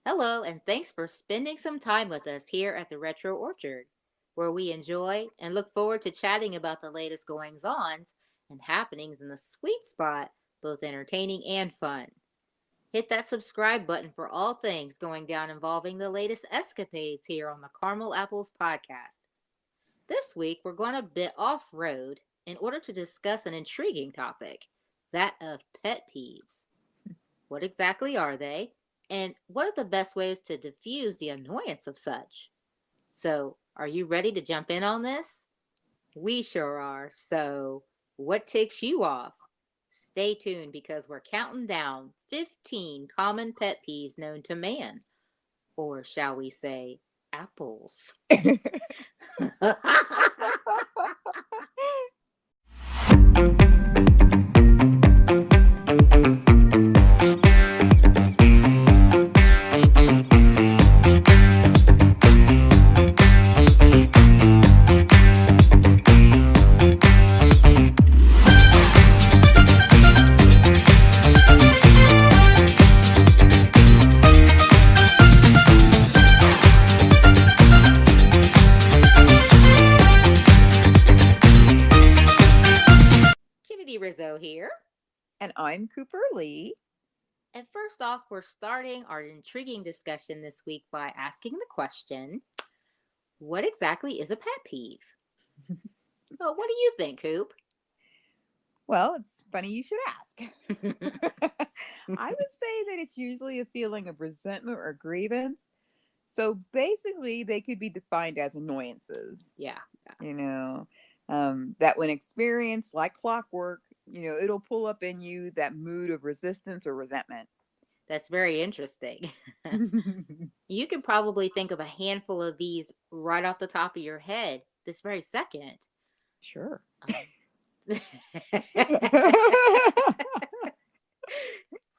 Hello, and thanks for spending some time with us here at the Retro Orchard, where we enjoy and look forward to chatting about the latest goings ons and happenings in the sweet spot, both entertaining and fun. Hit that subscribe button for all things going down involving the latest escapades here on the Caramel Apples podcast. This week, we're going a bit off road in order to discuss an intriguing topic, that of pet peeves. What exactly are they? And what are the best ways to diffuse the annoyance of such? So, are you ready to jump in on this? We sure are. So, what ticks you off? Stay tuned because we're counting down 15 common pet peeves known to man. Or shall we say, apples. Kennedy Rizzo here. And I'm Cooper Lee. And first off, we're starting our intriguing discussion this week by asking the question, what exactly is a pet peeve? Well, what do you think, Coop? Well, it's funny you should ask. I would say that it's usually a feeling of resentment or grievance. So basically, they could be defined as annoyances, Yeah, yeah, you know, that when experienced like clockwork, it'll pull up in you that mood of resistance or resentment. that's very interesting. You can probably think of a handful of these right off the top of your head this very second. Sure.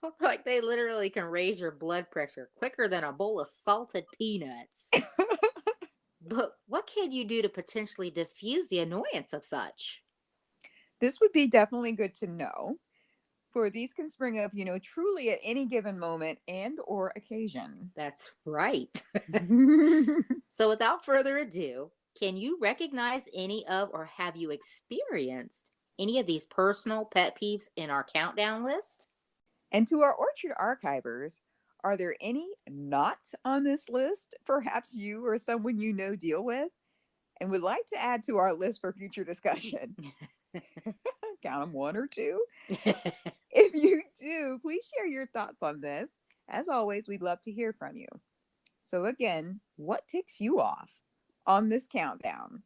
Um, like they literally can raise your blood pressure quicker than a bowl of salted peanuts. But what can you do to potentially diffuse the annoyance of such? This would be definitely good to know. For these can spring up, truly at any given moment and or occasion. That's right. So, without further ado, can you recognize any of or have you experienced any of these personal pet peeves in our countdown list? And to our orchard archivers, are there any not on this list perhaps you or someone you know deal with and would like to add to our list for future discussion? Count them one or two. If you do, please share your thoughts on this. As always, we'd love to hear from you. So, again, what ticks you off on this countdown?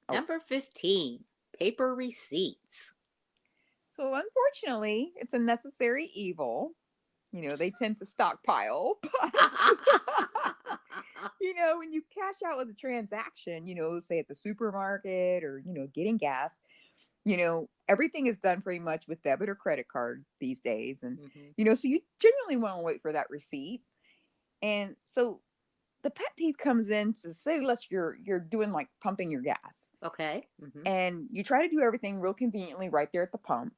Oh, Number 15, paper receipts. so unfortunately, it's a necessary evil. They tend to stockpile, but when you cash out with a transaction, say at the supermarket or, getting gas, everything is done pretty much with debit or credit card these days. And, Mhm. so you genuinely want to wait for that receipt. And so the pet peeve comes in to say, let's you're doing like pumping your gas Okay. Hmm. and you try to do everything real conveniently right there at the pump.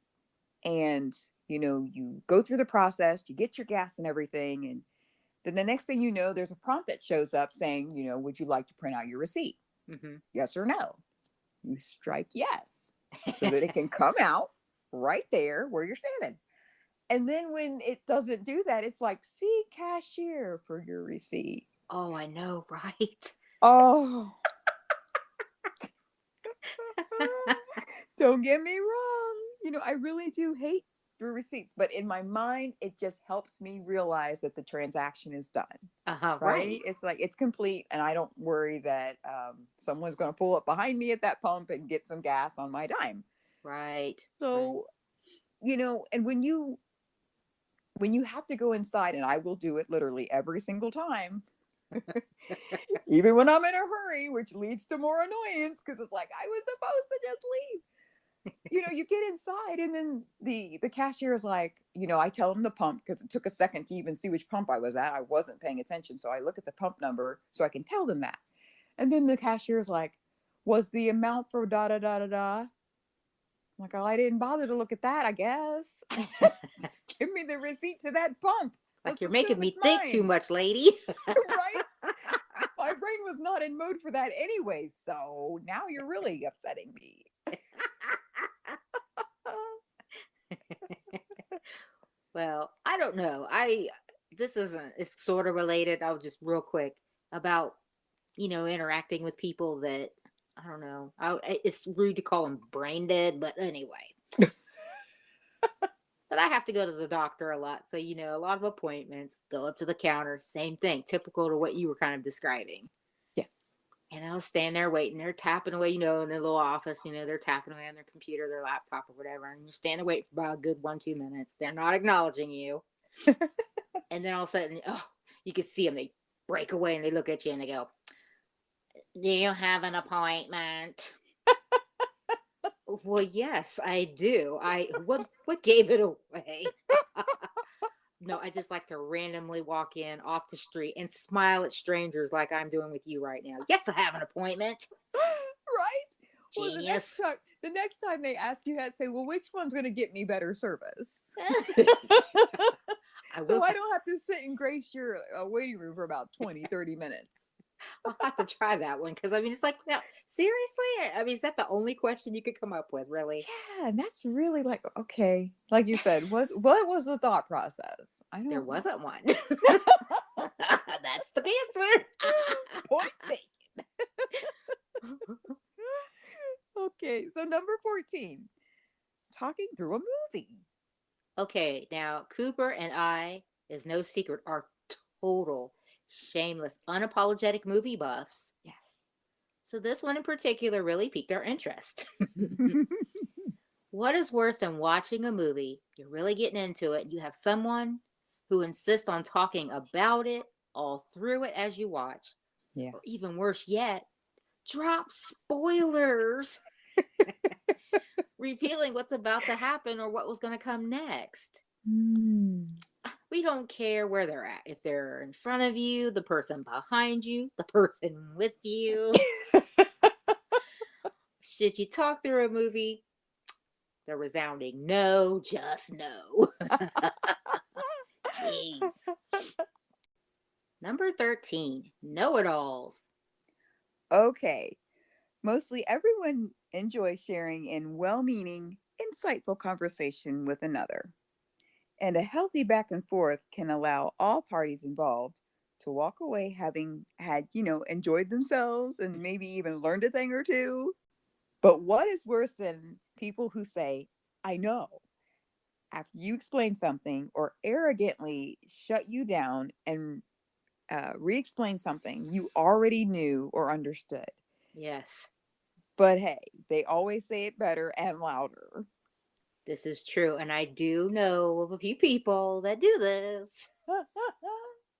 And, you go through the process, you get your gas and everything. And then the next thing you know, there's a prompt that shows up saying, would you like to print out your receipt? Hmm. Yes or no? You strike yes so that it can come out right there where you're standing. And then when it doesn't do that, it's like, see cashier for your receipt. Oh, I know, right? Oh, don't get me wrong. I really do hate through receipts, but in my mind, it just helps me realize that the transaction is done. Right? Right. It's like it's complete, and I don't worry that someone's going to pull up behind me at that pump and get some gas on my dime. Right. Right. So, and when you have to go inside, and I will do it literally every single time, even when I'm in a hurry, which leads to more annoyance because it's like I was supposed to just leave. You get inside, and then the cashier is like, I tell him the pump because it took a second to even see which pump I was at. I wasn't paying attention, so I look at the pump number so I can tell them that. And then the cashier is like, was the amount for da da da da da? I'm like, oh, I didn't bother to look at that. I guess just give me the receipt to that pump. Like Let's you're making assume it's me think too mine. much, lady. Right? My brain was not in mode for that anyway, so now you're really upsetting me. Well, I don't know. This isn't, it's sort of related. I'll just real quick about, interacting with people that I don't know. It's rude to call them brain dead, but anyway. But I have to go to the doctor a lot. So, a lot of appointments, go up to the counter, same thing, typical to what you were kind of describing. Yes. And I'll stand there waiting. They're tapping away, in their little office, they're tapping away on their computer, their laptop, or whatever. And you're standing waiting for about a good 1-2 minutes. They're not acknowledging you. And then all of a sudden, you can see them. They break away and they look at you and they go, "Do you have an appointment?" Well, yes, I do. What gave it away? No, I just like to randomly walk in off the street and smile at strangers like I'm doing with you right now. Yes, I have an appointment. Right? Well, Genius. the next time they ask you that, say, "Well, which one's going to get me better service?" I So will I have, don't have to sit and grace your waiting room for about 20, 30 minutes. I'll have to try that one because it's like, now, seriously? Is that the only question you could come up with, really? Yeah, and that's really like, okay, like you said, what was the thought process? I There don't. wasn't one. That's the answer. Point taken. Okay, so number 14, talking through a movie. Okay, now Cooper and I, is no secret, are total, shameless, unapologetic movie buffs. Yes. So this one in particular really piqued our interest. What is worse than watching a movie? You're really getting into it. You have someone who insists on talking about it all through it as you watch. Yeah. Or even worse yet, drop spoilers, revealing what's about to happen or what was going to come next. Mm. We don't care where they're at. If they're in front of you, the person behind you, the person with you. Should you talk through a movie? The resounding no, just no. Jeez. Number 13, know it alls. Okay. Mostly everyone enjoys sharing in well meaning, insightful conversation with another. And a healthy back and forth can allow all parties involved to walk away having had, enjoyed themselves and maybe even learned a thing or two. But what is worse than people who say, "I know," after you explain something or arrogantly shut you down and re explain something you already knew or understood? Yes, But hey, they always say it better and louder. this is true. And I do know of a few people that do this.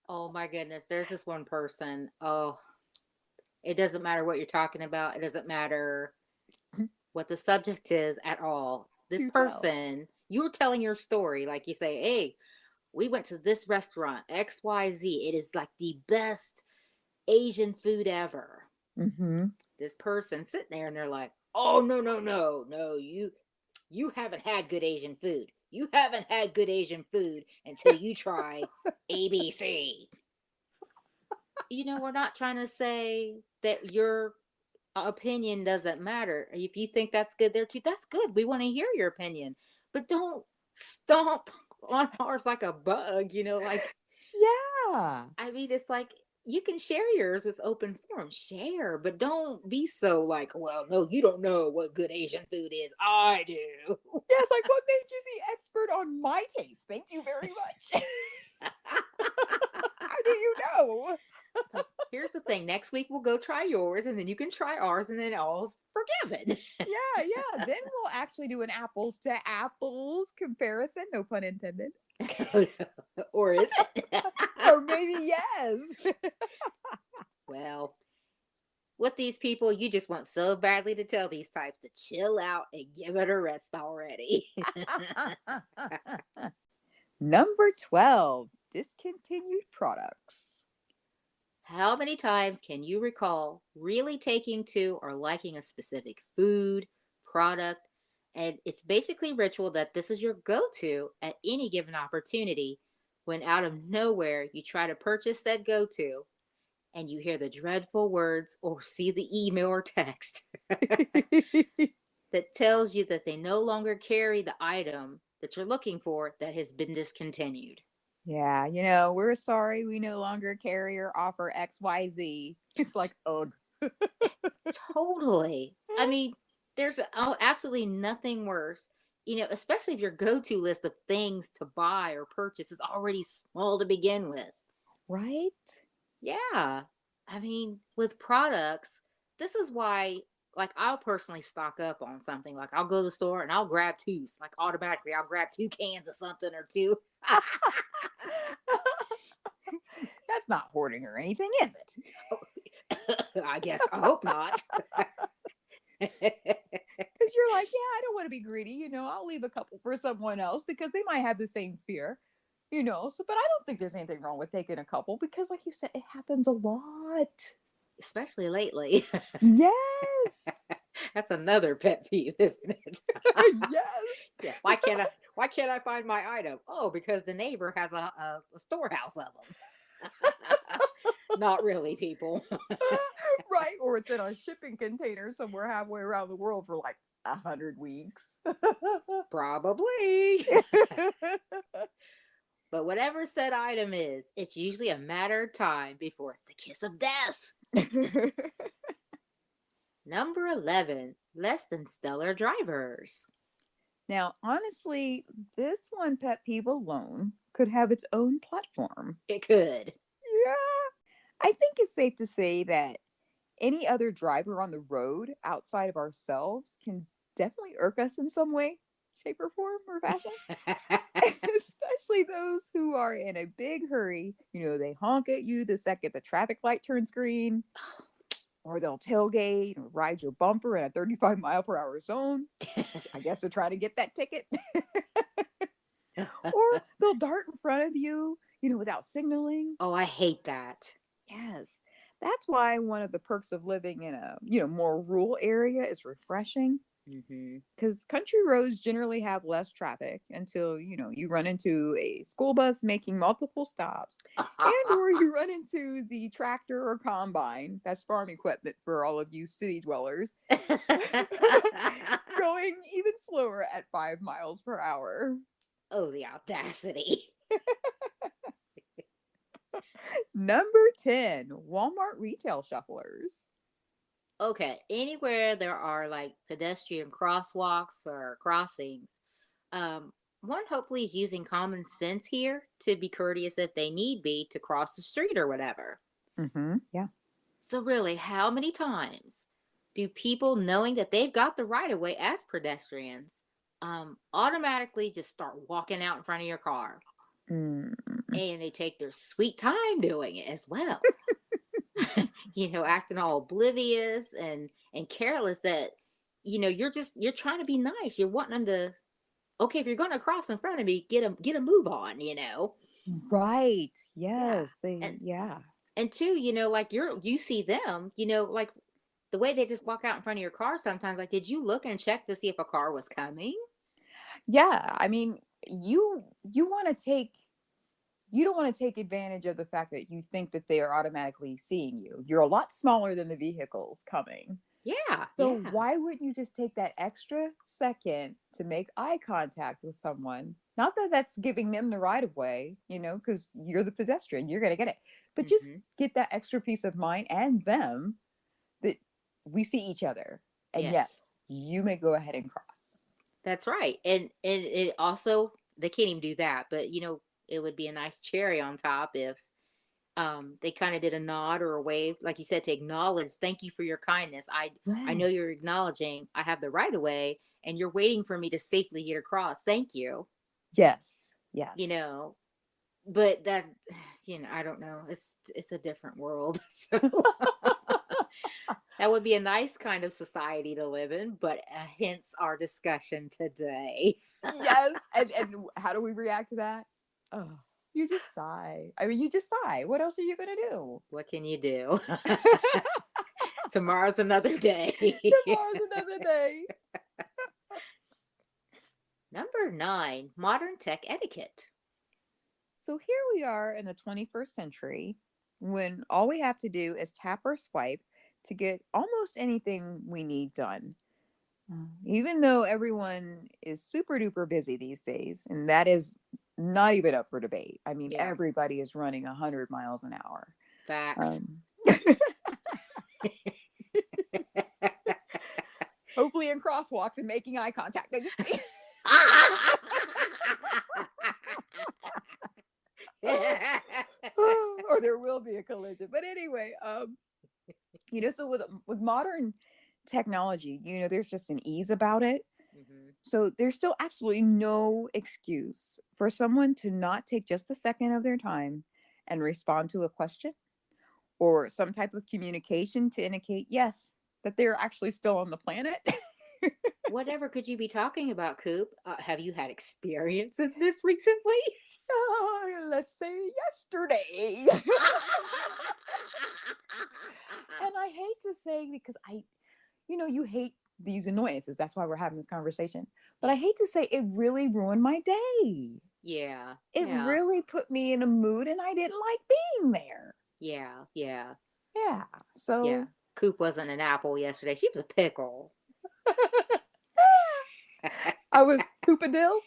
Oh my goodness. There's this one person. Oh, it doesn't matter what you're talking about. It doesn't matter what the subject is at all. This Do tell. person, you were telling your story. Like you say, "Hey, we went to this restaurant, XYZ. It is like the best Asian food ever." Mm-hmm. This person sitting there and they're like, "Oh, no, no, no, no, you haven't had good Asian food. You haven't had good Asian food until you try ABC." We're not trying to say that your opinion doesn't matter. If you think that's good there too, that's good. We want to hear your opinion. But don't stomp on ours like a bug, like Yeah. it's like you can share yours with open forum, share, but don't be so like, "Well, no, you don't know what good Asian food is. I do." Yes, like what made you the expert on my taste? Thank you very much. How do you know? So here's the thing. Next week we'll go try yours and then you can try ours and then all's forgiven. Yeah, yeah. Then we'll actually do an apples to apples comparison. No pun intended. Or is it? Or maybe yes. Well, with these people, you just want so badly to tell these types to chill out and give it a rest already. Number 12, discontinued products. How many times can you recall really taking to or liking a specific food, product, and it's basically ritual that this is your go to at any given opportunity, when out of nowhere you try to purchase that go to and you hear the dreadful words or see the email or text that tells you that they no longer carry the item that you're looking for that has been discontinued. Yeah, we're sorry we no longer carry or offer XYZ. It's like, ugh. Totally. I mean, there's absolutely nothing worse, especially if your go to list of things to buy or purchase is already small to begin with. Right? Yeah. I mean, with products, this is why, like, I'll personally stock up on something. Like, I'll go to the store and I'll grab two, like, automatically, I'll grab 2 cans of something or two. That's not hoarding or anything, is it? I guess, I hope not. Because you're like, yeah, I don't want to be greedy. I'll leave a couple for someone else because they might have the same fear. So, but I don't think there's anything wrong with taking a couple because, like you said, it happens a lot. Especially lately. Yes. That's another pet peeve, isn't it? Yes. Yeah. Why can't I find my item? Oh, because the neighbor has a storehouse of them. Not really, people. Right. Or it's in a shipping container somewhere halfway around the world for like 100 weeks. Probably. But whatever said item is, it's usually a matter of time before it's the kiss of death. Number 11, less than stellar drivers. Now, honestly, this one pet peeve alone could have its own platform. It could. Yeah. I think it's safe to say that any other driver on the road outside of ourselves can definitely irk us in some way, shape, or form or fashion. Especially those who are in a big hurry. They honk at you the second the traffic light turns green, or they'll tailgate or ride your bumper in a 35-mile-per-hour zone. I guess they're trying to get that ticket. Or they'll dart in front of you, without signaling. Oh, I hate that. Yes. That's why one of the perks of living in a, more rural area is refreshing. Hmm. Because country roads generally have less traffic until you run into a school bus making multiple stops, and or you run into the tractor or combine, that's farm equipment for all of you city dwellers, going even slower at 5 miles per hour. Oh, the audacity. Number 10, Walmart retail shufflers. Okay, anywhere there are like pedestrian crosswalks or crossings, um, one hopefully is using common sense here to be courteous if they need be to cross the street or whatever. Yeah. So, really, how many times do people, knowing that they've got the right of way as pedestrians, automatically just start walking out in front of your car? Mm. And they take their sweet time doing it as well. Acting all oblivious and careless that you're trying to be nice. You're wanting them to, okay, if you're going to cross in front of me, get a move on. Right. Yeah. Yes. And Yeah. and two, like you see them, like the way they just walk out in front of your car sometimes, like, did you look and check to see if a car was coming? Yeah. I mean, you want to take you don't want to take advantage of the fact that you think that they are automatically seeing you. You're a lot smaller than the vehicles coming. Yeah, So yeah. why wouldn't you just take that extra second to make eye contact with someone? Not that that's giving them the right of way, because you're the pedestrian, you're going to get it. But just Hmm. get that extra peace of mind and them that we see each other. And Yes, yes, you may go ahead and cross. that's right. And it also, they can't even do that, but it would be a nice cherry on top if they kind of did a nod or a wave, like you said, to acknowledge, thank you for your kindness. I know Yes. you're acknowledging I have the right of way and you're waiting for me to safely get across. Thank you. Yes. You Yes. know, but that, I don't know. It's a different world. So that would be a nice kind of society to live in, but hence our discussion today. Yes. And how do we react to that? Oh, you just sigh. I mean, you just sigh. What else are you going to do? What can you do? Tomorrow's another day. Tomorrow's another day. Number 9, modern tech etiquette. So here we are in the 21st century when all we have to do is tap or swipe to get almost anything we need done. Even though everyone is super duper busy these days, and that is not even up for debate. I mean, Yeah. everybody is running 100 miles an hour. Facts. Um, hopefully in crosswalks and making eye contact. No, just kidding. Or there will be a collision. But anyway, so with modern technology, there's just an ease about it. Mhm. So there's still absolutely no excuse for someone to not take just a second of their time and respond to a question or some type of communication to indicate, yes, that they're actually still on the planet. Whatever could you be talking about, Coop? Have you had experience in this recently? Let's say yesterday. And I hate to say, because you hate these annoyances. That's why we're having this conversation. But I hate to say it really ruined my day. Yeah, It yeah, really put me in a mood and I didn't like being there. yeah, yeah, Yeah. yeah. So Coop wasn't an apple yesterday. She was a pickle. I was Hoopadille.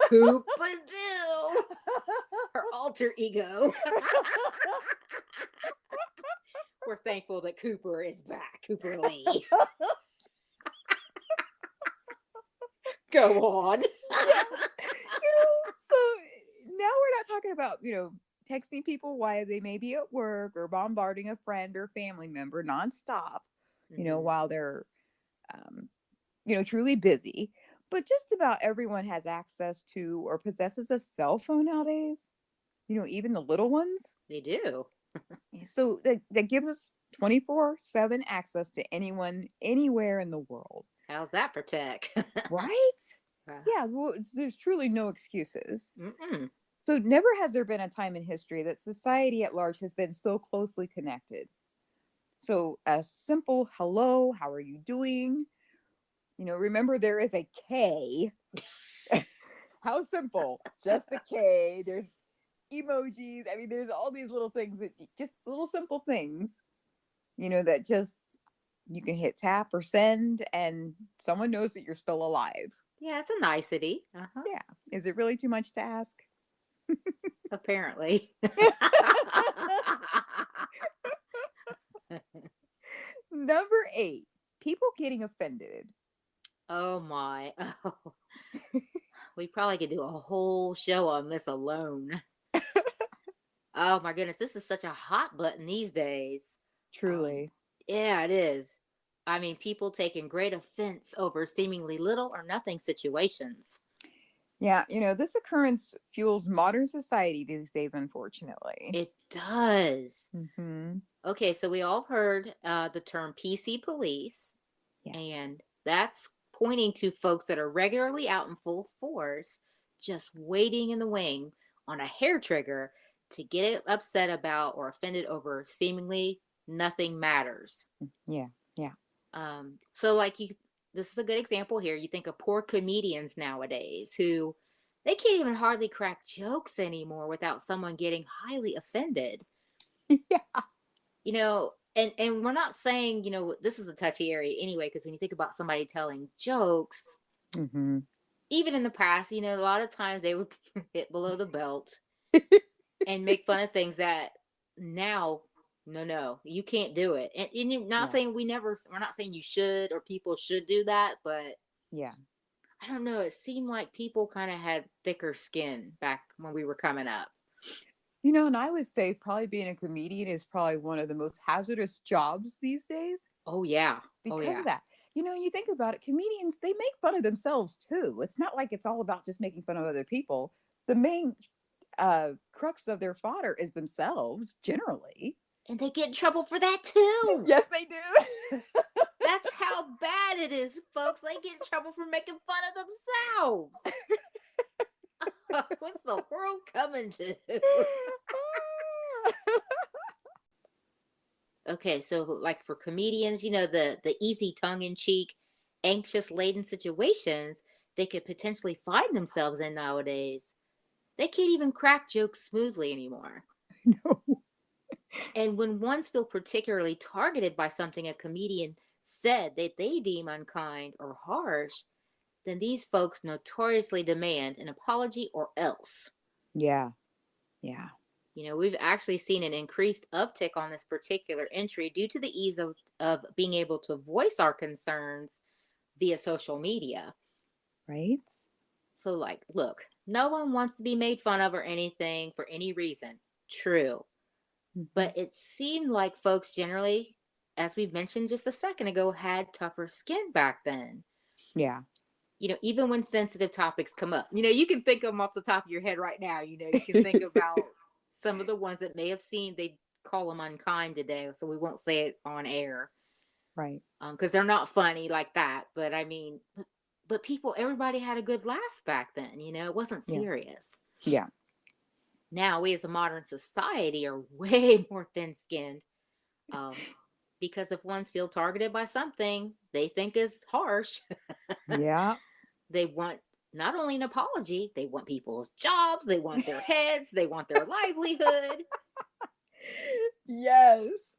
Coopadoo, her alter ego. We're thankful that Cooper is back. Cooper Lee. Go on. Yeah. So now we're not talking about, texting people while they may be at work or bombarding a friend or family member nonstop, Hmm. while they're, um, truly busy. But just about everyone has access to or possesses a cell phone nowadays, even the little ones. They do. So that gives us 24/7 access to anyone, anywhere in the world. How's that for tech? Right? Uh, Yeah, well, there's truly no excuses. Mm-mm. So, never has there been a time in history that society at large has been so closely connected. So, a simple hello, how are you doing? Remember there is a K. How simple, just a K. There's emojis. I mean, there's all these little things that just little simple things, that just you can hit tap or send and someone knows that you're still alive. Yeah, it's a nicety. Uh-huh. Yeah. Is it really too much to ask? Apparently. Number 8, people getting offended. Oh my. Oh, we probably could do a whole show on this alone. Oh my goodness, this is such a hot button these days. Um, Truly. yeah, it is. I mean, people taking great offense over seemingly little or nothing situations. Yeah, this occurrence fuels modern society these days, unfortunately. It does. Hmm. Okay, so we all heard the term PC police, Yeah. and that's pointing to folks that are regularly out in full force, just waiting in the wing on a hair trigger to get it upset about or offended over seemingly nothing matters. Yeah. Yeah. So like this is a good example here. You think of poor comedians nowadays who they can't even hardly crack jokes anymore without someone getting highly offended. Yeah. And we're not saying, this is a touchy area anyway, because when you think about somebody telling jokes, Hmm. even in the past, a lot of times they would hit below the belt and make fun of things that now, no, you can't do it. And you're not Yeah. saying we're not saying you should or people should do that, but Yeah. I don't know. It seemed like people kind of had thicker skin back when we were coming up. And I would say probably being a comedian is probably one of the most hazardous jobs these days Oh, yeah. Oh, because of yeah. that. You think about it, comedians, they make fun of themselves too. It's not like it's all about just making fun of other people. The main crux of their fodder is themselves, generally. And they get in trouble for that too. Yes, they do. That's how bad it is, folks. They get in trouble for making fun of themselves. What's the world coming to? Okay, so like for comedians, the easy tongue in cheek, anxious laden situations they could potentially find themselves in nowadays. They can't even crack jokes smoothly anymore. No. And when ones feel particularly targeted by something a comedian said that they deem unkind or harsh, then these folks notoriously demand an apology or else. Yeah. Yeah. We've actually seen an increased uptick on this particular entry due to the ease of being able to voice our concerns via social media. Right? So, like, look, no one wants to be made fun of or anything for any reason. True. Hmm. But it seemed like folks generally, as we mentioned just a second ago, had tougher skin back then. Yeah. Even when sensitive topics come up, you can think of them off the top of your head right now. You can think about some of the ones that may have seen, they call them unkind today. So we won't say it on air Right. because they're not funny like that. But I mean, but people, everybody had a good laugh back then. It wasn't Yeah. serious. Yeah. Now we as a modern society are way more thin skinned. Um, because if ones feel targeted by something they think is harsh, Yeah. they want not only an apology, they want people's jobs, they want their heads, they want their livelihood. Yes.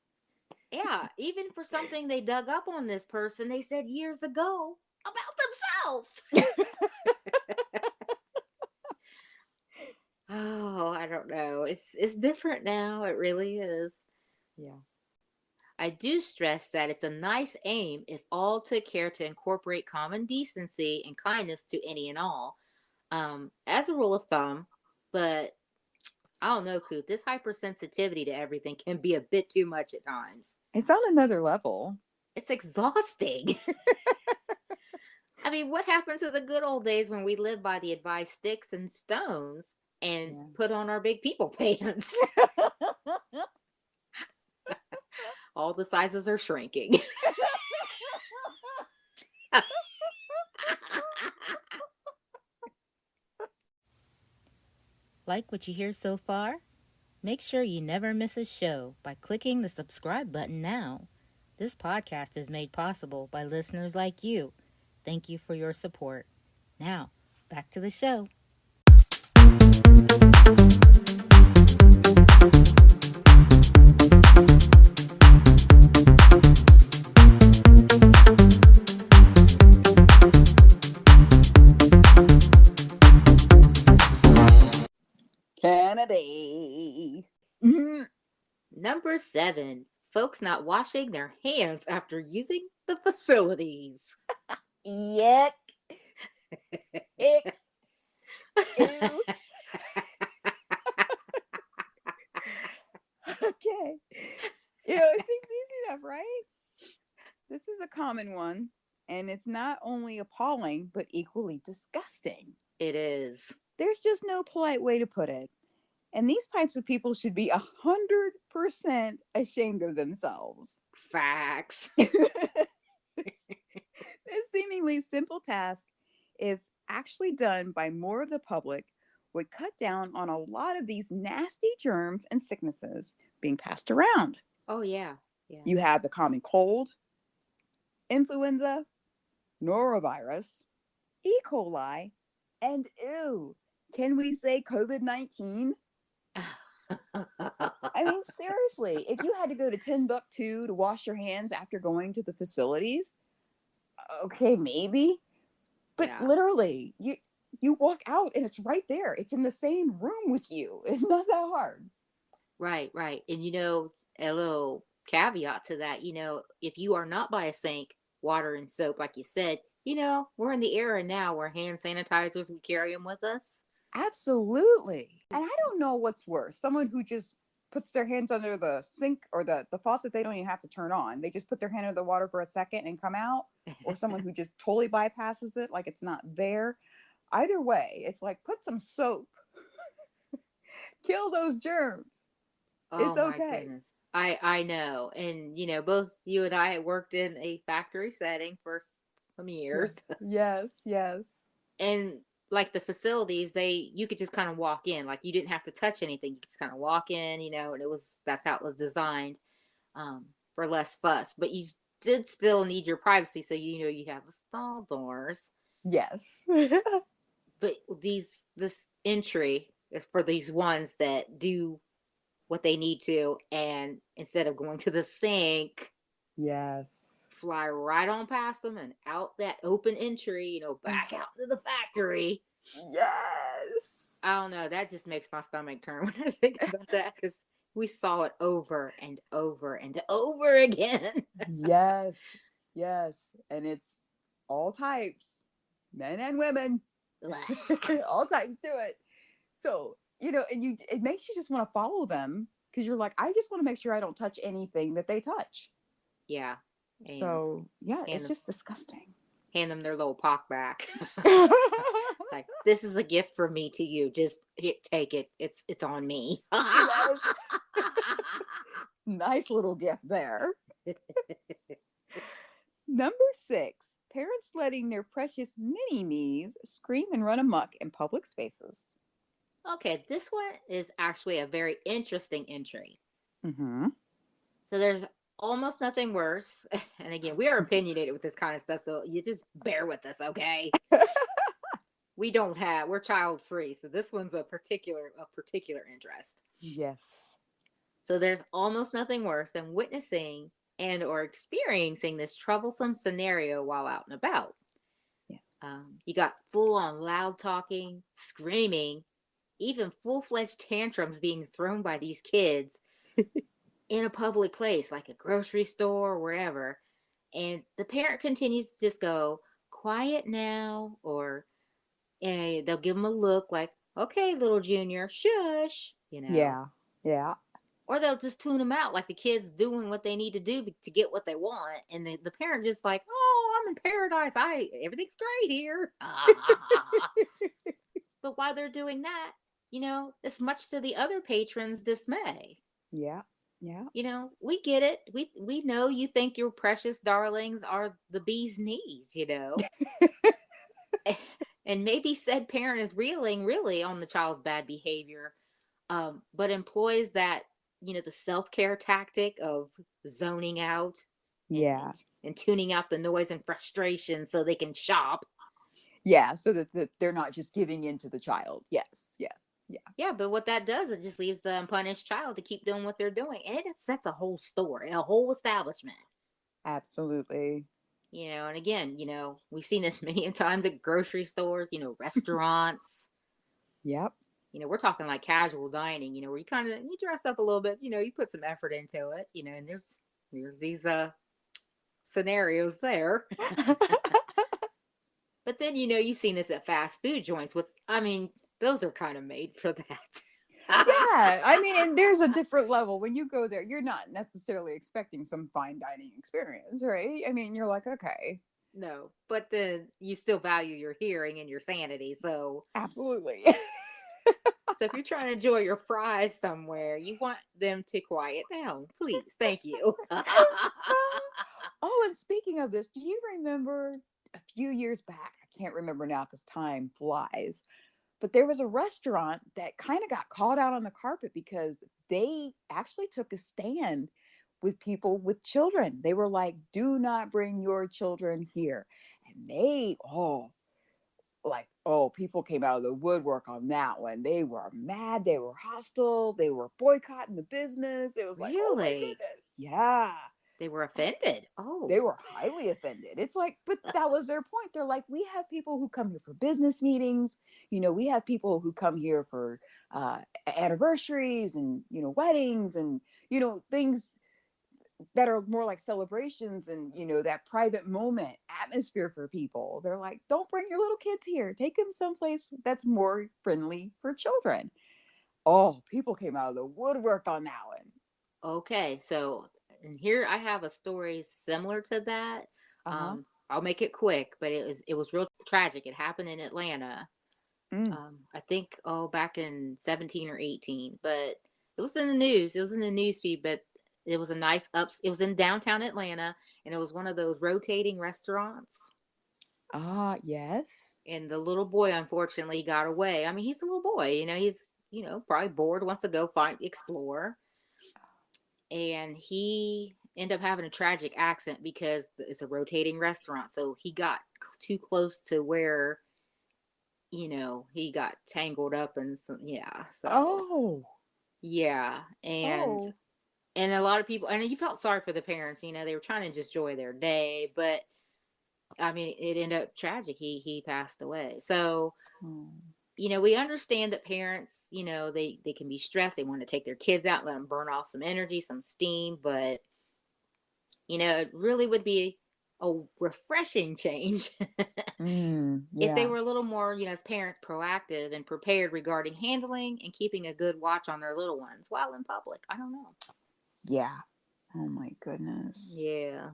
Yeah, even for something they dug up on this person they said years ago about themselves. Oh, I don't know. It's different now. It really is. Yeah. I do stress that it's a nice aim if all took care to incorporate common decency and kindness to any and all, as a rule of thumb. But I don't know, Coop. This hypersensitivity to everything can be a bit too much at times. It's on another level. It's exhausting. I mean, what happened to the good old days when we lived by the advice sticks and stones and Yeah. put on our big people pants? All the sizes are shrinking. Like what you hear so far? Make sure you never miss a show by clicking the subscribe button now. This podcast is made possible by listeners like you. Thank you for your support. Now, back to the show. Kennedy. Mhm. Number 7, folks not washing their hands after using the facilities. Yuck. Ick. Ew. Okay. It seems easy enough, right? This is a common one, and it's not only appalling, but equally disgusting. It is. There's just no polite way to put it. And these types of people should be 100% ashamed of themselves. Facts. This seemingly simple task, if actually done by more of the public, would cut down on a lot of these nasty germs and sicknesses being passed around. Oh, yeah. Yeah. You have the common cold, influenza, norovirus, E. coli, and ew, can we say COVID-19? I mean, seriously, if you had to go to Timbuktu to wash your hands after going to the facilities, okay, maybe. But Yeah. literally, you walk out and it's right there. It's in the same room with you. It's not that hard. Right, right. And a little caveat to that, if you are not by a sink, water and soap, like you said, we're in the era now where hand sanitizers, we carry them with us. Absolutely. And I don't know what's worse. Someone who just puts their hands under the sink or the faucet they don't even have to turn on. They just put their hand under the water for a second and come out. Or someone who just totally bypasses it like it's not there. Either way, it's like put some soap. Kill those germs. It's Oh my okay. goodness. I know. And both you and I worked in a factory setting for some years. Yes. Yes. Yes. And like the facilities, you could just kind of walk in. Like you didn't have to touch anything. You could just kind of walk in, and that's how it was designed, for less fuss. But you did still need your privacy, so you have the stall doors. Yes. But this entry It's for these ones that do what they need to, and instead of going to the sink, Yes. fly right on past them and out that open entry, back out to the factory. Yes. I don't know. That just makes my stomach turn when I think about that, because we saw it over and over and over again. Yes. Yes. And it's all types, men and women, all types do it. So, and it makes you just want to follow them because you're like, I just want to make sure I don't touch anything that they touch. Yeah, and So, yeah, hand it's them just disgusting. hand them their little pock back. Like, this is a gift from me to you. Just take it. It's on me. Yes. Nice little gift there. Number 6, parents letting their precious mini me's scream and run amok in public spaces. Okay, this one is actually a very interesting entry. Mm-hmm. So there's almost nothing worse. And again, we are opinionated with this kind of stuff, so you just bear with us, okay? We're child free, so this one's a particular interest. Yes. So there's almost nothing worse than witnessing and or experiencing this troublesome scenario while out and about. Yeah. You got full on loud talking, screaming, even full fledged tantrums being thrown by these kids in a public place like a grocery store or wherever. And the parent continues to just go, quiet now, or they'll give them a look like, okay, little junior, shush. Yeah. Yeah. Or they'll just tune them out like the kids doing what they need to do to get what they want. And the parent just like, oh, I'm in paradise. Everything's great here. But while they're doing that, it's much to the other patrons' dismay. Yeah. Yeah. We get it. We know you think your precious darlings are the bee's knees. And maybe said parent is reeling really on the child's bad behavior, but employs that, the self-care tactic of zoning out and, Yeah. and and tuning out the noise and frustration so they can shop. Yeah. So that they're not just giving in to the child. Yes. Yes. Yeah. Yeah, but what that does, it just leaves the unpunished child to keep doing what they're doing, and it upsets a whole store, a whole establishment. Absolutely. And again, we've seen this many times at grocery stores, restaurants. Yep. We're talking like casual dining, where you dress up a little bit, you put some effort into it, and there's these scenarios there. But then you've seen this at fast food joints. Those are kind of made for that. Yeah, I mean, and there's a different level when you go there. You're not necessarily expecting some fine dining experience, right? I mean, you're like, okay, No, but then you still value your hearing and your sanity. absolutely. So if you're trying to enjoy your fries somewhere, you want them to quiet down, please. Thank you. Oh, and speaking of this, do you remember a few years back? I can't remember now because time flies. But there was a restaurant that kind of got called out on the carpet because they actually took a stand with people with children. They were like, do not bring your children here. And people came out of the woodwork on that one. They were mad. They were hostile. They were boycotting the business. It was like, oh my Really? goodness. Yeah. They were offended. Oh, They were highly offended. It's like, but that was their point. They're like, we have people who come here for business meetings. We have people who come here for anniversaries and, weddings and, things that are more like celebrations and, that private moment atmosphere for people. They're like, don't bring your little kids here. Take them someplace that's more friendly for children. Oh, people came out of the woodwork on that one. okay. So, and here I have a story similar to that. Uh-huh. I'll make it quick, but it was real tragic. It happened in Atlanta. Mm. I think back in 17 or 18, but it was in the news. It was in the news feed, but it was a nice ups. It was in downtown Atlanta, and it was one of those rotating restaurants. Ah, yes. And the little boy, unfortunately, got away. I mean, he's a little boy. He's probably bored, wants to go explore, and he ended up having a tragic accident because it's a rotating restaurant. So he got too close to where he got tangled up in some, yeah. So, Oh, yeah. And oh. a lot of people, and you felt sorry for the parents, they were trying to just enjoy their day, but I mean, it ended up tragic. He passed away. So, Oh. we understand that parents, they can be stressed. They want to take their kids out, let them burn off some energy, some steam, but it really would be a refreshing change if they Yeah, were a little more, as parents, proactive and prepared regarding handling and keeping a good watch on their little ones while in public. I don't know. yeah. Oh my goodness. Yeah.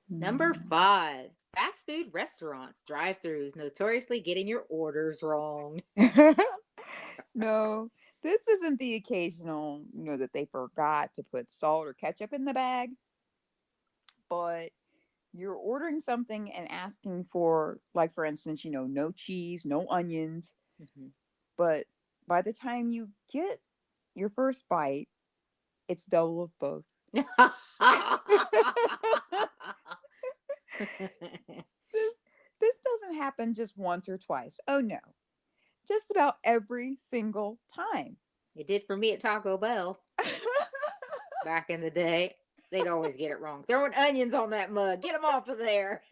Number Mm. 5, fast food restaurants, drive-throughs, notoriously getting your orders wrong. No, this isn't the occasional, that they forgot to put salt or ketchup in the bag, but you're ordering something and asking for, like, for instance, no cheese, no onions, Mhm. but by the time you get your first bite, it's double of both. this this doesn't happen just once or twice. Oh no. Just about every single time. It did for me at Taco Bell back in the day. They'd always get it wrong. Throwing onions on that mug. Get them off of there.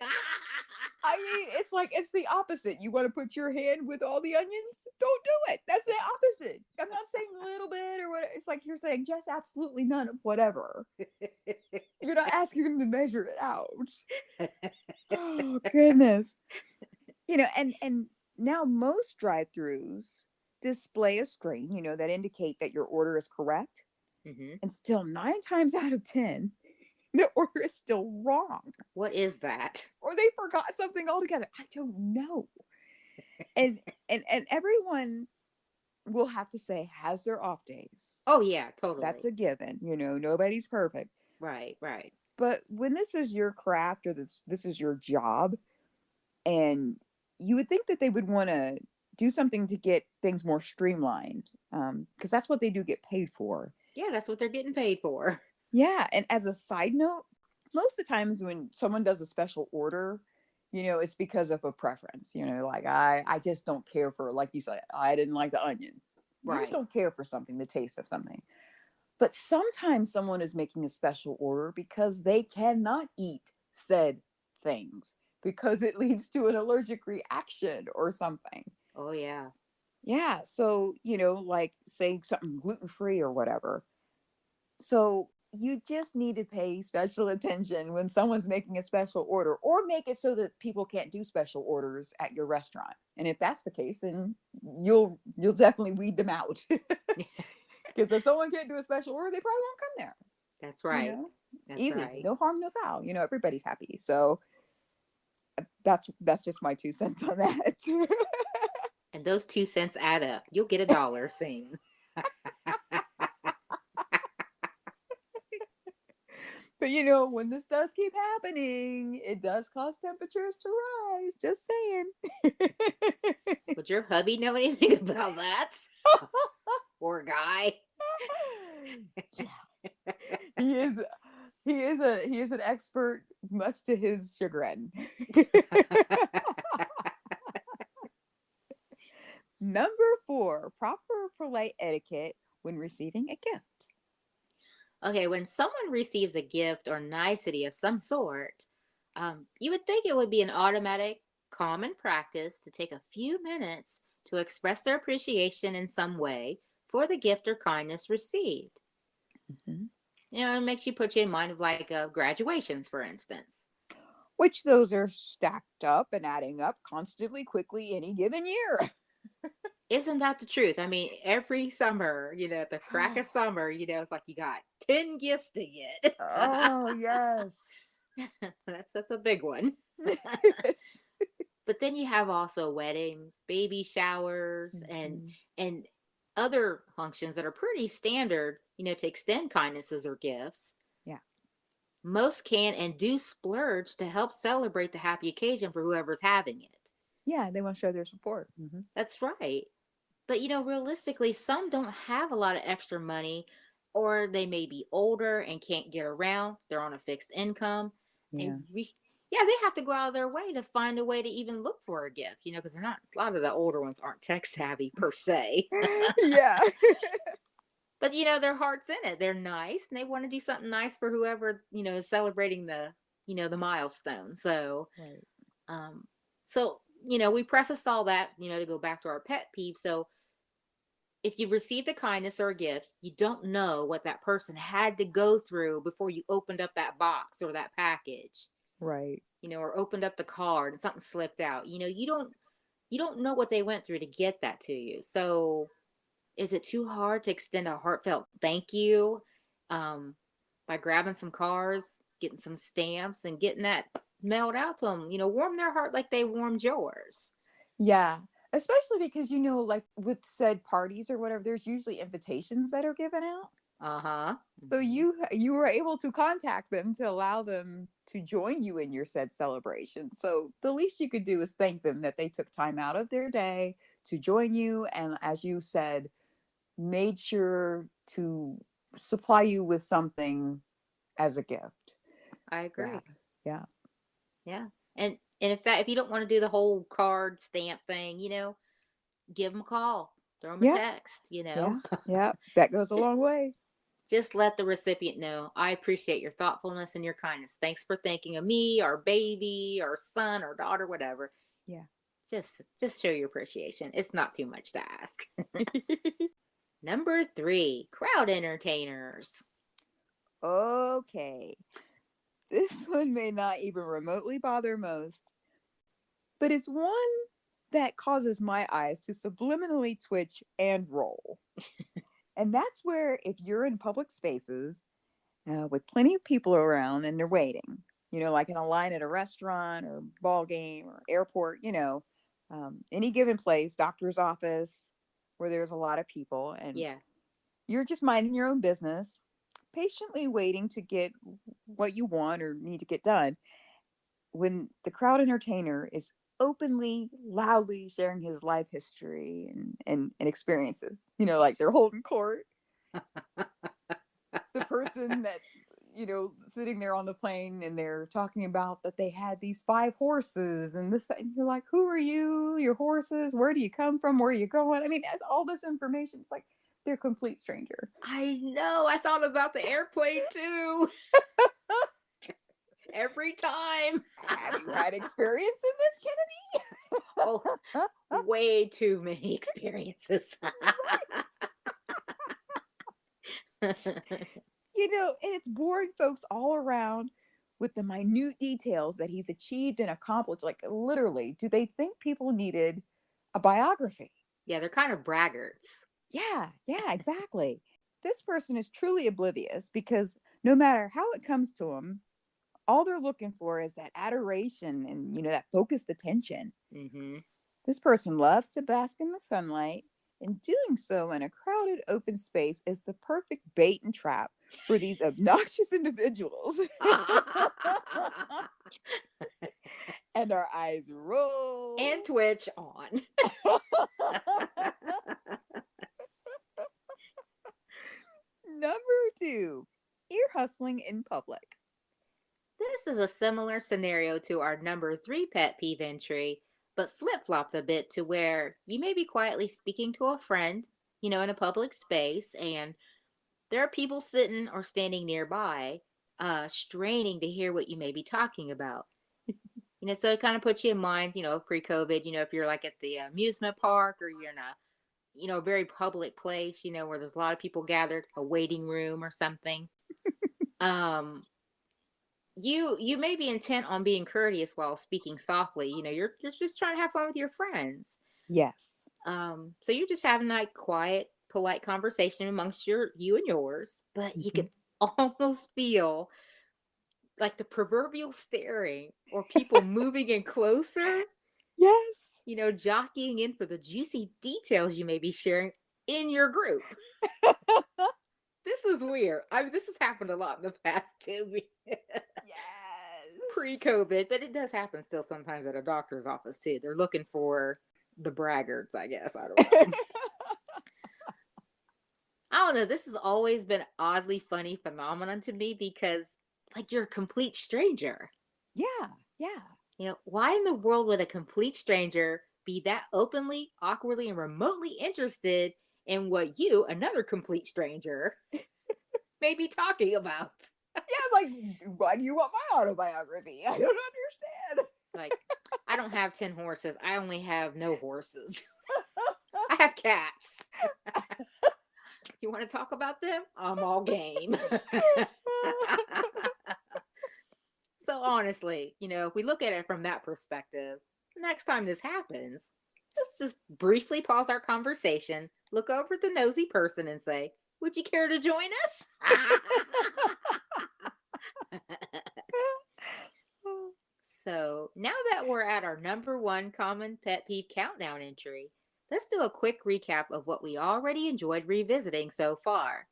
I mean, it's like it's the opposite. You want to put your hand with all the onions? Don't do it. That's the opposite. I'm not saying a little bit or what. It's like you're saying just absolutely none of whatever. You're not asking them to measure it out. Oh goodness. And now most drive-throughs display a screen, that indicate that your order is correct. Hmm. And still 9 times out of 10, the order is still wrong. What is that? Or they forgot something altogether. I don't know. And and everyone will have to say has their off days. Oh, yeah, That's totally. a given. Nobody's perfect. Right, right. But when this is your craft or this is your job, and you would think that they would want to do something to get things more streamlined, because that's what they do get paid for. Yeah, that's what they're getting paid for. Yeah, and as a side note, most of the times when someone does a special order, it's because of a preference. Like I just don't care for, like you said, I didn't like the onions. You just Right. don't care for something, the taste of something. But sometimes someone is making a special order because they cannot eat said things because it leads to an allergic reaction or something. Oh, yeah. Yeah, so, like saying something gluten free or whatever. So you just need to pay special attention when someone's making a special order, or make it so that people can't do special orders at your restaurant. And if that's the case, then you'll definitely weed them out. Because if someone can't do a special order, they probably won't come there. That's You right. know, That's Easy, right. no harm, no foul. Everybody's happy. So that's just my 2 cents on that. And those 2 cents add up. You'll get $1 soon. But when this does keep happening, it does cause temperatures to rise. Just saying. Would your hubby know anything about that? Poor guy. Yeah, he is. He is an expert, much to his chagrin. Number 4, proper polite etiquette when receiving a gift. Okay, when someone receives a gift or nicety of some sort, you would think it would be an automatic, common practice to take a few minutes to express their appreciation in some way for the gift or kindness received. Mhm. It makes you put you in mind of like graduations, for instance. Which those are stacked up and adding up constantly, quickly, any given year. Isn't that the truth? I mean, every summer, at the crack of summer, it's like you got 10 gifts to get. Oh, yes. That's a big one. But then you have also weddings, baby showers, and Mhm. and other functions that are pretty standard, to extend kindnesses or gifts. Yeah. Most can and do splurge to help celebrate the happy occasion for whoever's having it. Yeah, they want to show their support. Mhm. That's right. But realistically, some don't have a lot of extra money, or they may be older and can't get around. They're on a fixed income. They Yeah. Yeah, they have to go out of their way to find a way to even look for a gift, because they're not, a lot of the older ones aren't tech savvy per se. Yeah. But their heart's in it. They're nice and they want to do something nice for whoever, is celebrating the milestone. Right. Um, so, we prefaced all that, to go back to our pet peeve. So if you received a kindness or a gift, you don't know what that person had to go through before you opened up that box or that package, Right. or opened up the card and something slipped out. You don't know what they went through to get that to you. So is it too hard to extend a heartfelt thank you, um, by grabbing some cards, getting some stamps, and getting that mailed out to them? Warm their heart like they warmed yours. Yeah. Especially because, like with said parties or whatever, there's usually invitations that are given out. Uh huh. So you were able to contact them to allow them to join you in your said celebration. So the least you could do is thank them that they took time out of their day to join you, and as you said, made sure to supply you with something as a gift. I Yeah. agree. Yeah. Yeah. And if you don't want to do the whole card stamp thing, give them a call, throw them a Yeah. text. Yeah. Yeah. That goes a just, long way. just let the recipient know, I appreciate your thoughtfulness and your kindness. Thanks for thinking of me, our baby, our son, or daughter, whatever. Yeah. Just show your appreciation. It's not too much to ask. Number 3, crowd entertainers. Okay. This one may not even remotely bother most, but it's one that causes my eyes to subliminally twitch and roll. And that's where, if you're in public spaces with plenty of people around and they're waiting, like in a line at a restaurant or ball game or airport, any given place, doctor's office, where there's a lot of people, and Yeah. you're just minding your own business, patiently waiting to get what you want or need to get done, when the crowd entertainer is openly, loudly sharing his life history and experiences, like they're holding court. The person that's, sitting there on the plane and they're talking about that they had these 5 horses and this, that, and you're like, who are you? Your horses? Where do you come from? Where are you going? I mean, that's all this information. It's like they're a complete stranger. I know. I thought about the airplane too. Every time. Have you had experience in this, Oh, Kennedy? way too many experiences. And it's boring folks all around with the minute details that he's achieved and accomplished. Like, literally, do they think people needed a biography? Yeah, they're kind of braggarts. Yeah, yeah, exactly. This person is truly oblivious because no matter how it comes to them, all they're looking for is that adoration and, that focused attention. Mm-hmm. This person loves to bask in the sunlight, and doing so in a crowded open space is the perfect bait and trap for these obnoxious individuals. And our eyes roll. And twitch on. Number 2, ear hustling in public. This is a similar scenario to our number 3 pet peeve entry, but flip flopped a bit to where you may be quietly speaking to a friend, in a public space, and there are people sitting or standing nearby, straining to hear what you may be talking about. So it kind of puts you in mind, pre-COVID, if you're like at the amusement park or you're in a, very public place, where there's a lot of people gathered, a waiting room or something. Um, you may be intent on being courteous while speaking softly. You're just trying to have fun with your friends. Yes. So you're just having like quiet, polite conversation amongst you and yours, but you Mhm. can almost feel like the proverbial staring or people moving in closer, Yes. jockeying in for the juicy details you may be sharing in your group. This is weird. I mean, this has happened a lot in the past too, Yes. pre-COVID, but it does happen still sometimes at a doctor's office too. They're looking for the braggarts, I guess. I don't know. I don't know. This has always been oddly funny phenomenon to me because, like, you're a complete stranger. Yeah. Yeah. Why in the world would a complete stranger be that openly, awkwardly, and remotely interested in what you, another complete stranger, may be talking about? Yeah, like, why do you want my autobiography? I don't understand. Like, I don't have 10 horses. I only have no horses. I have cats. You want to talk about them? I'm all game. So honestly, if we look at it from that perspective, next time this happens, let's just briefly pause our conversation, look over at the nosy person and say, would you care to join us? So now that we're at our number one common pet peeve countdown entry, let's do a quick recap of what we already enjoyed revisiting so far.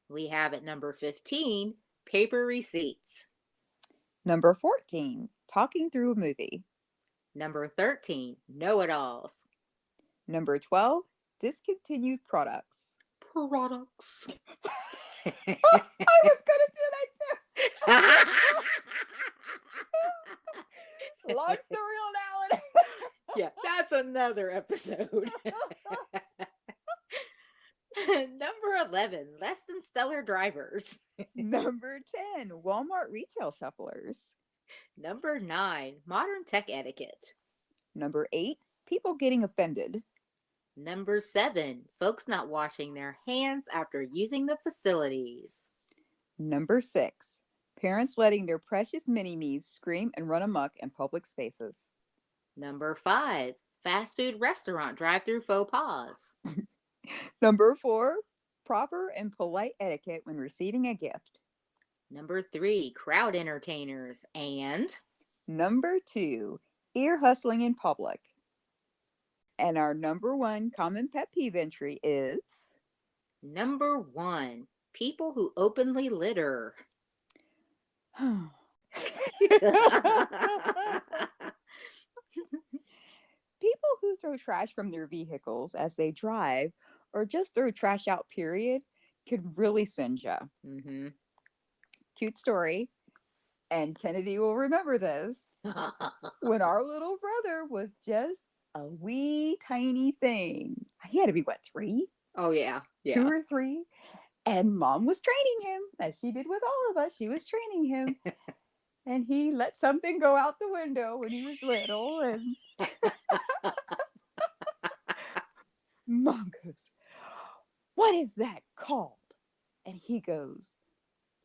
We have at number 15, paper receipts. Number 14, talking through a movie. Number 13, know-it-alls. Number 12, discontinued products. Products. I was going to do that too. Long story on that one. Yeah, that's another episode. Number 11, less than stellar drivers. Number 10, Walmart retail shufflers. Number 9, modern tech etiquette. Number 8, people getting offended. Number 7, folks not washing their hands after using the facilities. Number 6, parents letting their precious mini-me's scream and run amok in public spaces. Number 5, fast food restaurant drive-through faux pas. Number 4, proper and polite etiquette when receiving a gift. Number 3, crowd entertainers. And Number 2, ear hustling in public. And our number 1 common pet peeve entry is number 1, people who openly litter. people who throw trash from their vehicles as they drive or just throw trash out, period, could really send you. Mm-hmm. Cute story. And Kennedy will remember this. When our little brother was just a wee tiny thing, he had to be, what, 3? Oh, yeah. 2 or 3. And mom was training him, as she did with all of us. She was training him. And he let something go out the window when he was little. And mom goes, what is that called? And he goes,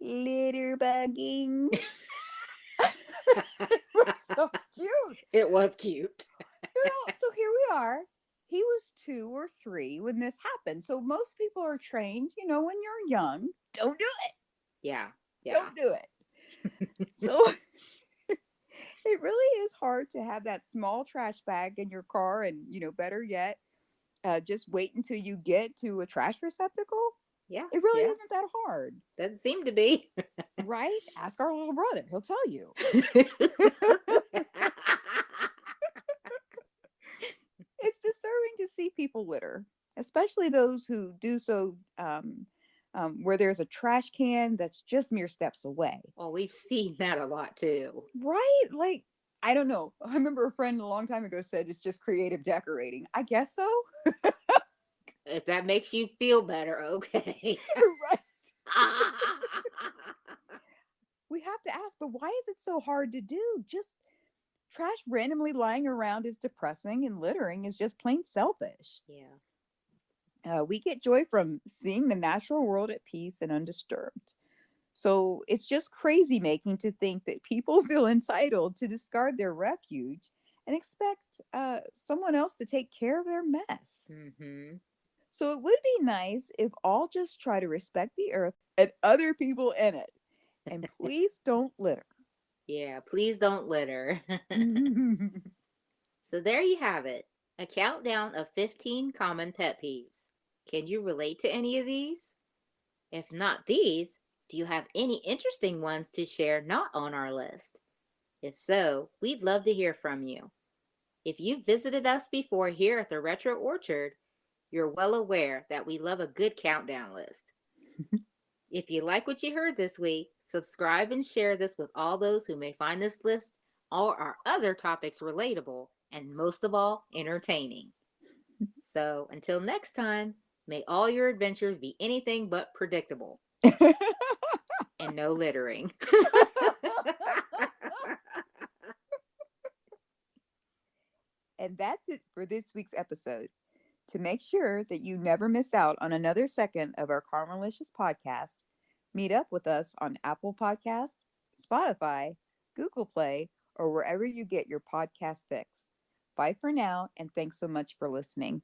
litter bugging. It was so cute. It was cute. So here we are. He was 2 or 3 when this happened. So most people are trained, when you're young, don't do it. Yeah. Don't do it. So it really is hard to have that small trash bag in your car. And, better yet, just wait until you get to a trash receptacle. Yeah. It really isn't that hard. Doesn't seem to be. Right? Ask our little brother. He'll tell you. It's disturbing to see people litter, especially those who do so where there's a trash can that's just mere steps away. Well, we've seen that a lot too. Right? Like, I don't know. I remember a friend a long time ago said it's just creative decorating. I guess so. If that makes you feel better, okay. Right. We have to ask, but why is it so hard to do? Just trash randomly lying around is depressing, and littering is just plain selfish. Yeah. We get joy from seeing the natural world at peace and undisturbed. So it's just crazy making to think that people feel entitled to discard their refuge and expect someone else to take care of their mess. Mm-hmm. So it would be nice if all just try to respect the earth and other people in it. And please don't litter. Yeah, please don't litter. So there you have it. A countdown of 15 common pet peeves. Can you relate to any of these? If not these, do you have any interesting ones to share not on our list? If so, we'd love to hear from you. If you've visited us before here at the Retro Orchard, you're well aware that we love a good countdown list. If you like what you heard this week, subscribe and share this with all those who may find this list all our other topics relatable, and most of all, entertaining. So until next time, may all your adventures be anything but predictable and no littering. And that's it for this week's episode. To make sure that you never miss out on another second of our Carmelicious podcast, meet up with us on Apple Podcast, Spotify, Google Play, or wherever you get your podcast fix. Bye for now, and thanks so much for listening.